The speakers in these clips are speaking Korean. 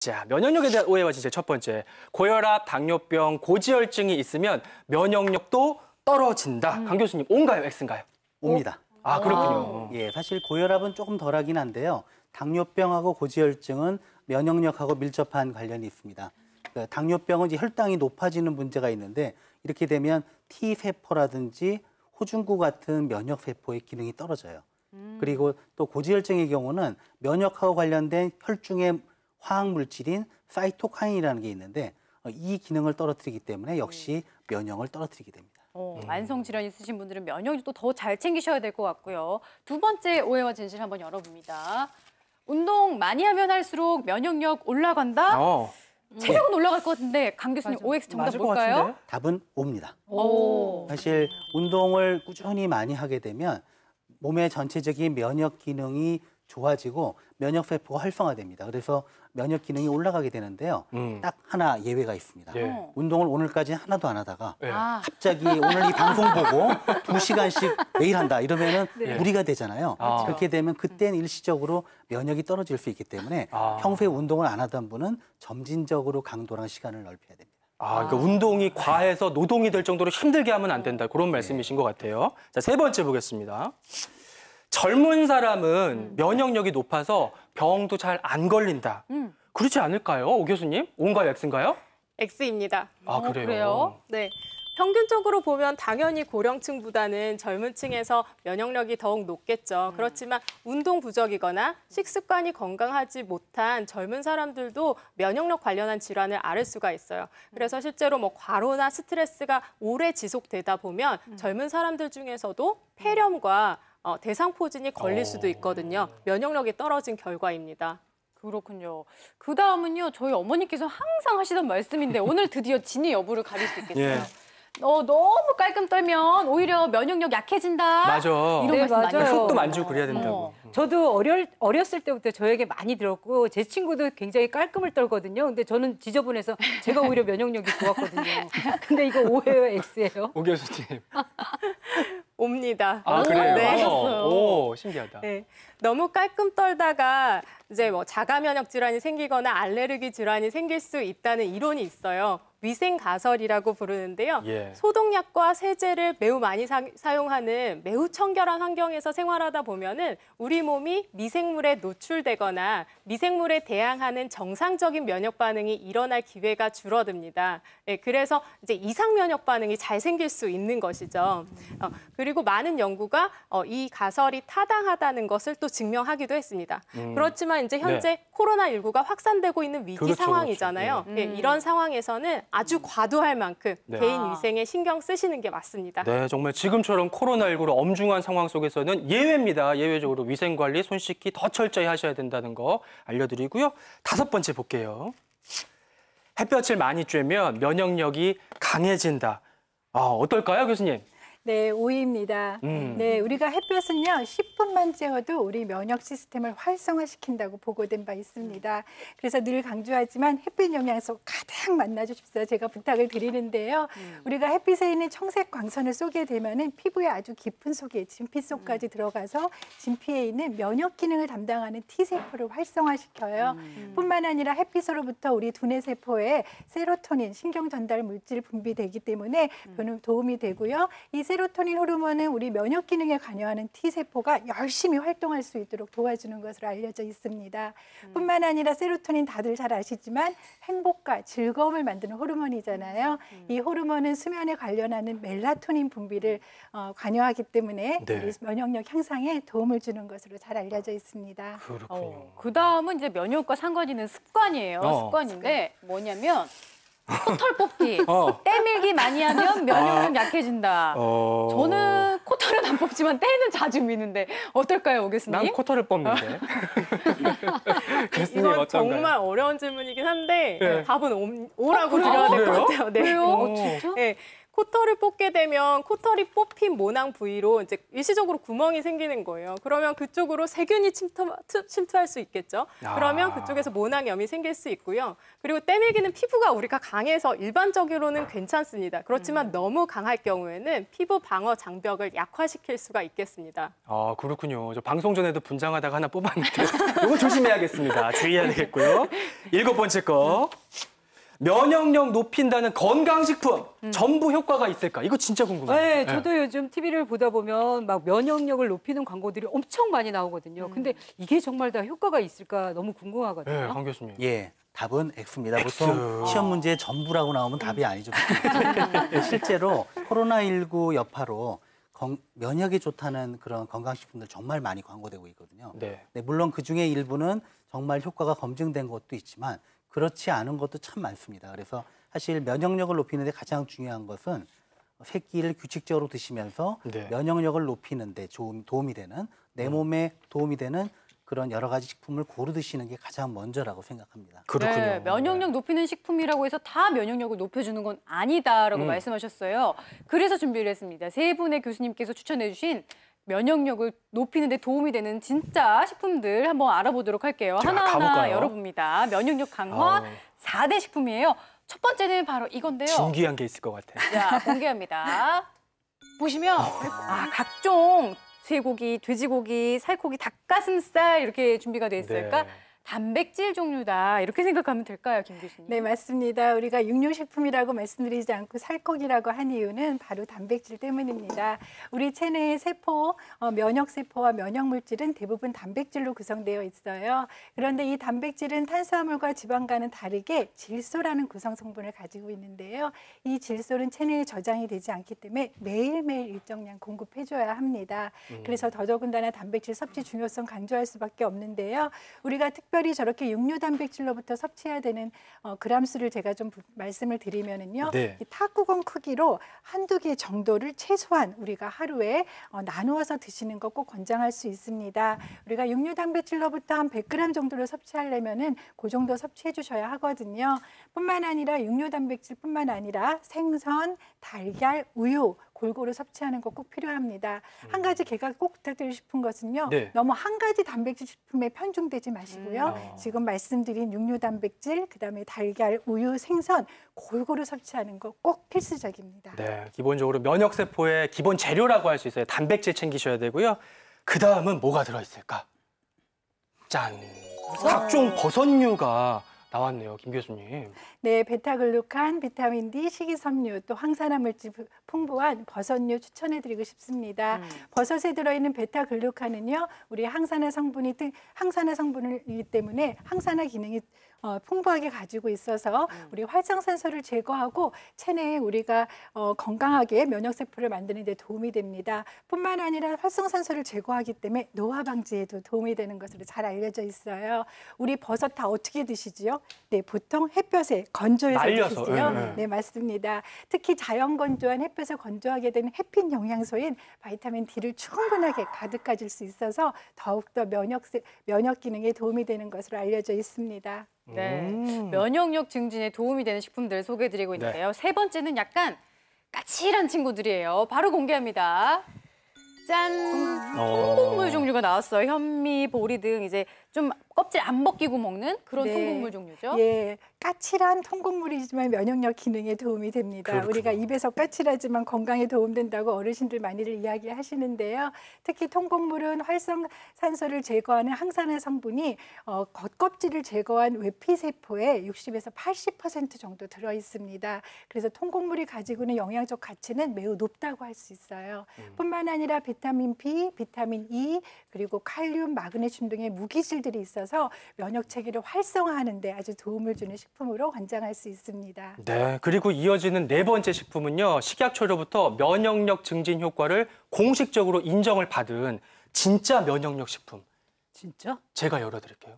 자, 면역력에 대한 오해와 진실 첫 번째. 고혈압, 당뇨병, 고지혈증이 있으면 면역력도 떨어진다. 강 교수님, O인가요, X인가요? O입니다. 아, 그렇군요. 예, 사실 고혈압은 조금 덜하긴 한데요. 당뇨병하고 고지혈증은 면역력하고 밀접한 관련이 있습니다. 그러니까 당뇨병은 이제 혈당이 높아지는 문제가 있는데 이렇게 되면 T세포라든지 호중구 같은 면역세포의 기능이 떨어져요. 그리고 또 고지혈증의 경우는 면역하고 관련된 혈중의 화학물질인 사이토카인이라는 게 있는데 이 기능을 떨어뜨리기 때문에 역시 면역을 떨어뜨리게 됩니다. 만성 질환 있으신 분들은 면역력도 더 잘 챙기셔야 될 것 같고요. 두 번째 오해와 진실 한번 열어봅니다. 운동 많이 하면 할수록 면역력 올라간다? 체력은 올라갈 것 같은데 강 교수님 OX 정답 뭘까요? 답은 O입니다. 오. 사실 운동을 꾸준히 많이 하게 되면 몸의 전체적인 면역 기능이 좋아지고 면역 세포가 활성화됩니다. 그래서 면역 기능이 올라가게 되는데요. 딱 하나 예외가 있습니다. 예. 운동을 오늘까지 하나도 안 하다가 예. 갑자기 오늘 이 방송 보고 2시간씩 매일 한다 이러면은 무리가 되잖아요. 그렇게 되면 그때는 일시적으로 면역이 떨어질 수 있기 때문에 평소에 운동을 안 하던 분은 점진적으로 강도랑 시간을 넓혀야 됩니다. 그러니까 운동이 과해서 노동이 될 정도로 힘들게 하면 안 된다. 그런 말씀이신 것 같아요. 자, 세 번째 보겠습니다. 젊은 사람은 면역력이 높아서 병도 잘 안 걸린다. 그렇지 않을까요, 오 교수님? O인가요, X인가요? X입니다. 아, 그래요? 그래요? 네. 평균적으로 보면 당연히 고령층보다는 젊은 층에서 면역력이 더욱 높겠죠. 그렇지만 운동 부족이거나 식습관이 건강하지 못한 젊은 사람들도 면역력 관련한 질환을 앓을 수가 있어요. 그래서 실제로 뭐 과로나 스트레스가 오래 지속되다 보면 젊은 사람들 중에서도 폐렴과 대상포진이 걸릴 수도 있거든요. 면역력이 떨어진 결과입니다. 그렇군요. 그 다음은요, 저희 어머니께서 항상 하시던 말씀인데 오늘 드디어 진위 여부를 가릴 수 있겠어요. 예. 너무 깔끔 떨면 오히려 면역력 약해진다. 맞아. 이런 네, 말씀 많이 맞아요. 하시고. 흙도 만지고 그래야 된다고. 저도 어렸을 때부터 저에게 많이 들었고 제 친구도 굉장히 깔끔을 떨거든요. 근데 저는 지저분해서 제가 오히려 면역력이 좋았거든요. 근데 이거 O예요, X예요? 오 교수님. 옵니다. 아, 그래요? 네. 오, 신기하다. 네. 너무 깔끔 떨다가 이제 뭐 자가 면역 질환이 생기거나 알레르기 질환이 생길 수 있다는 이론이 있어요. 위생 가설이라고 부르는데요. 예. 소독약과 세제를 매우 많이 사용하는 매우 청결한 환경에서 생활하다 보면은 우리 몸이 미생물에 노출되거나 미생물에 대항하는 정상적인 면역 반응이 일어날 기회가 줄어듭니다. 네, 그래서 이제 이상 면역 반응이 잘 생길 수 있는 것이죠. 그리고 많은 연구가 이 가설이 타당하다는 것을 또 증명하기도 했습니다. 그렇지만 이제 현재 코로나19가 확산되고 있는 위기 그렇죠, 상황이잖아요. 그렇죠. 네, 이런 상황에서는 아주 과도할 만큼 네. 개인 위생에 신경 쓰시는 게 맞습니다. 네, 정말 지금처럼 코로나19로 엄중한 상황 속에서는 예외입니다. 예외적으로 위생관리, 손 씻기 더 철저히 하셔야 된다는 거 알려드리고요. 다섯 번째 볼게요. 햇볕을 많이 쬐면 면역력이 강해진다. 어떨까요, 교수님? 네, O입니다. 네, 우리가 햇볕은요, 10분만 쬐어도 우리 면역 시스템을 활성화시킨다고 보고된 바 있습니다. 그래서 늘 강조하지만 햇빛 영양소 가득 만나주십시오. 제가 부탁을 드리는데요. 우리가 햇빛에 있는 청색 광선을 쏘게 되면은 피부의 아주 깊은 속에 진피 속까지 들어가서 진피에 있는 면역 기능을 담당하는 T세포를 활성화시켜요. 뿐만 아니라 햇빛으로부터 우리 두뇌 세포에 세로토닌, 신경 전달 물질 분비되기 때문에 도움이 되고요. 이 세로토닌 호르몬은 우리 면역 기능에 관여하는 T세포가 열심히 활동할 수 있도록 도와주는 것으로 알려져 있습니다. 뿐만 아니라 세로토닌 다들 잘 아시지만 행복과 즐거움을 만드는 호르몬이잖아요. 이 호르몬은 수면에 관련하는 멜라토닌 분비를 관여하기 때문에 우리 면역력 향상에 도움을 주는 것으로 잘 알려져 있습니다. 그렇군요. 그 다음은 이제 면역과 상관 있는 습관이에요. 습관인데 뭐냐면 코털 뽑기, 때밀기 많이 하면 면역력 약해진다. 저는 코털은 안 뽑지만 때는 자주 미는데 어떨까요, 오 교수님? 난 코털을 뽑는데. 교수님 이건 어떤가요? 정말 어려운 질문이긴 한데 네. 답은 O라고 드려야 될 것 같아요. 네. 왜요? 진짜? 네. 코털을 뽑게 되면 코털이 뽑힌 모낭 부위로 이제 일시적으로 구멍이 생기는 거예요. 그러면 그쪽으로 세균이 침투할 수 있겠죠. 그러면 그쪽에서 모낭염이 생길 수 있고요. 그리고 때밀기는 피부가 우리가 강해서 일반적으로는 괜찮습니다. 그렇지만 너무 강할 경우에는 피부 방어 장벽을 약화시킬 수가 있겠습니다. 아, 그렇군요. 저 방송 전에도 분장하다가 하나 뽑았는데 이거 조심해야겠습니다. 주의해야 되겠고요. 7번째 거. 면역력 높인다는 건강식품 전부 효과가 있을까? 이거 진짜 궁금해요. 네, 저도 요즘 TV를 보다 보면 막 면역력을 높이는 광고들이 엄청 많이 나오거든요. 근데 이게 정말 다 효과가 있을까 너무 궁금하거든요. 네, 강 교수님. 예, 답은 X입니다. X. 보통 시험 문제에 전부라고 나오면 답이 아니죠. 실제로 코로나19 여파로 면역이 좋다는 그런 건강식품들 정말 많이 광고되고 있거든요. 네. 네, 물론 그중에 일부는 정말 효과가 검증된 것도 있지만 그렇지 않은 것도 참 많습니다. 그래서 사실 면역력을 높이는 데 가장 중요한 것은 새끼를 규칙적으로 드시면서 네. 면역력을 높이는 데 도움이 되는, 내 몸에 도움이 되는 그런 여러 가지 식품을 고루 드시는 게 가장 먼저라고 생각합니다. 그렇군요. 네, 면역력 높이는 식품이라고 해서 다 면역력을 높여주는 건 아니다라고 말씀하셨어요. 그래서 준비를 했습니다. 세 분의 교수님께서 추천해 주신 면역력을 높이는 데 도움이 되는 진짜 식품들 한번 알아보도록 할게요. 자, 하나하나 가볼까요? 열어봅니다. 면역력 강화 4대 식품이에요. 첫 번째는 바로 이건데요. 진귀한 게 있을 것 같아요. 자, 공개합니다. 보시면 각종 쇠고기, 돼지고기, 살코기, 닭가슴살 이렇게 준비가 돼 있어요. 네. 그러니까 단백질 종류다 이렇게 생각하면 될까요, 김 교수님? 네, 맞습니다. 우리가 육류식품이라고 말씀드리지 않고 살코기라고 한 이유는 바로 단백질 때문입니다. 우리 체내의 세포, 면역세포와 면역물질은 대부분 단백질로 구성되어 있어요. 그런데 이 단백질은 탄수화물과 지방과는 다르게 질소라는 구성 성분을 가지고 있는데요. 이 질소는 체내에 저장이 되지 않기 때문에 매일매일 일정량 공급해줘야 합니다. 그래서 더더군다나 단백질 섭취 중요성 강조할 수밖에 없는데요. 우리가 특별히 저렇게 육류 단백질로부터 섭취해야 되는 그람 수를 제가 좀 말씀을 드리면은요. 네. 이 탁구공 크기로 한두 개 정도를 최소한 우리가 하루에 나누어서 드시는 거 꼭 권장할 수 있습니다. 우리가 육류 단백질로부터 한 100g 정도를 섭취하려면은 그 정도 섭취해 주셔야 하거든요. 뿐만 아니라 육류 단백질뿐만 아니라 생선, 달걀, 우유 골고루 섭취하는 거 꼭 필요합니다. 한 가지 제가 꼭 부탁드리고 싶은 것은요. 네. 너무 한 가지 단백질 식품에 편중되지 마시고요. 지금 말씀드린 육류 단백질, 그다음에 달걀, 우유, 생선 골고루 섭취하는 거 꼭 필수적입니다. 네, 기본적으로 면역세포의 기본 재료라고 할 수 있어요. 단백질 챙기셔야 되고요. 그 다음은 뭐가 들어있을까? 짠! 각종 버섯류가 나왔네요, 김 교수님. 네, 베타글루칸, 비타민 D, 식이섬유, 또 항산화 물질 풍부한 버섯류 추천해드리고 싶습니다. 버섯에 들어있는 베타글루칸은요, 우리 항산화 성분이기 때문에 항산화 기능이 풍부하게 가지고 있어서 우리 활성산소를 제거하고 체내에 우리가 건강하게 면역세포를 만드는 데 도움이 됩니다. 뿐만 아니라 활성산소를 제거하기 때문에 노화 방지에도 도움이 되는 것으로 잘 알려져 있어요. 우리 버섯 다 어떻게 드시지요? 네, 보통 햇볕에 건조해서 말려서, 드시지요. 네. 네, 맞습니다. 특히 자연 건조한 햇볕에 건조하게 되는 햇빛 영양소인 바이타민 D를 충분하게 가득 가질 수 있어서 더욱더 면역 기능에 도움이 되는 것으로 알려져 있습니다. 네, 면역력 증진에 도움이 되는 식품들 소개해드리고 있는데요. 세 번째는 약간 까칠한 친구들이에요. 바로 공개합니다. 짠! 통곡물 종류가 나왔어요. 현미, 보리 등 이제 좀 껍질 안 벗기고 먹는 그런 네. 통곡물 종류죠. 예, 까칠한 통곡물이지만 면역력 기능에 도움이 됩니다. 그렇구나. 우리가 입에서 까칠하지만 건강에 도움된다고 어르신들 많이들 이야기하시는데요. 특히 통곡물은 활성산소를 제거하는 항산화 성분이 겉껍질을 제거한 외피세포에 60에서 80% 정도 들어있습니다. 그래서 통곡물이 가지고 있는 영양적 가치는 매우 높다고 할 수 있어요. 뿐만 아니라 비타민 B, 비타민 E, 그리고 칼륨, 마그네슘 등의 무기질들이 있어서 면역 체계를 활성화하는 데 아주 도움을 주는 식품으로 권장할 수 있습니다. 네, 그리고 이어지는 네 번째 식품은요. 식약처로부터 면역력 증진 효과를 공식적으로 인정을 받은 진짜 면역력 식품. 진짜? 제가 열어드릴게요.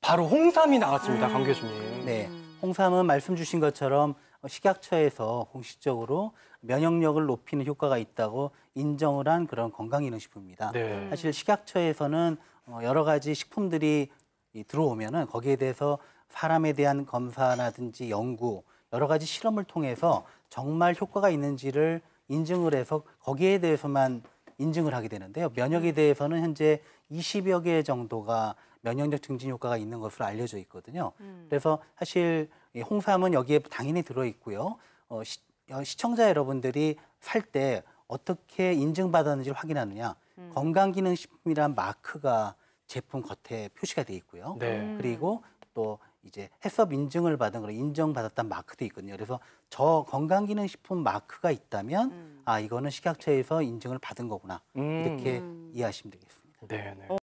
바로 홍삼이 나왔습니다, 강 교수님. 네, 홍삼은 말씀 주신 것처럼 식약처에서 공식적으로 면역력을 높이는 효과가 있다고 인정을 한 그런 건강기능식품입니다. 네. 사실 식약처에서는 여러 가지 식품들이 들어오면은 거기에 대해서 사람에 대한 검사라든지 연구 여러 가지 실험을 통해서 정말 효과가 있는지를 인증을 해서 거기에 대해서만 인증을 하게 되는데요. 면역에 대해서는 현재 20여 개 정도가 면역력 증진 효과가 있는 것으로 알려져 있거든요. 그래서 사실 이 홍삼은 여기에 당연히 들어있고요. 시청자 여러분들이 살 때 어떻게 인증받았는지를 확인하느냐. 건강기능식품이란 마크가 제품 겉에 표시가 돼 있고요. 네. 그리고 또 이제 해썹 인증을 받은 그런 인정받았다는 마크도 있거든요. 그래서 저 건강기능식품 마크가 있다면 아 이거는 식약처에서 인증을 받은 거구나 이렇게 이해하시면 되겠습니다. 네. 네.